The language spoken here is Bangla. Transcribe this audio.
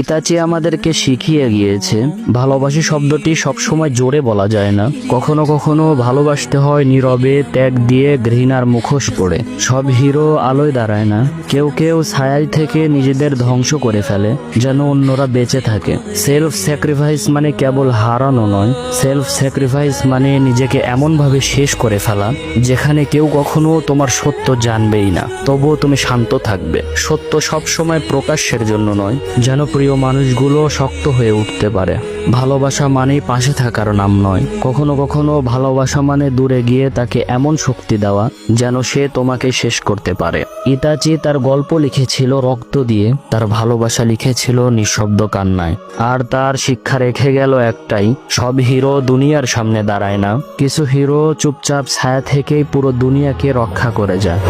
ইতাচি আমাদেরকে শিখিয়ে গিয়েছে ভালোবাসি শব্দটি সবসময় জোরে বলা যায় না, কখনো কখনো ভালোবাসতে হয় নীরবে, ত্যাগ দিয়ে, ঘৃণার মুখোশ পড়ে। সব হিরো আলোয় দাঁড়ায় না, কেউ কেউ ছায়ায় থেকে নিজেদের ধ্বংস করে ফেলে যেন অন্যরা বেঁচে থাকে। সেলফ স্যাক্রিফাইস মানে কেবল হারানো নয়, সেলফ স্যাক্রিফাইস মানে নিজেকে এমনভাবে শেষ করে ফেলা যেখানে কেউ কখনো তোমার সত্য জানবেই না, তবুও তুমি শান্ত থাকবে। সত্য সবসময় প্রকাশ্যের জন্য নয়, যেন প্রিয় মানুষগুলো শক্ত হয়ে উঠতে পারে। ভালোবাসা মানেই পাশে থাকার নাম নয়, কখনো কখনো ভালোবাসা মানে দূরে গিয়ে তাকে এমন শক্তি দেওয়া যেন সে তোমাকে শেষ করতে পারে। ইতাচি তার গল্প লিখেছিল রক্ত দিয়ে, তার ভালোবাসা লিখেছিল নিঃশব্দ কান্নায়। আর তার শিক্ষা রেখে গেল একটাই, সব হিরো দুনিয়ার সামনে দাঁড়ায় না, কিছু হিরো চুপচাপ ছায়া থেকেই পুরো দুনিয়াকে রক্ষা করে যায়।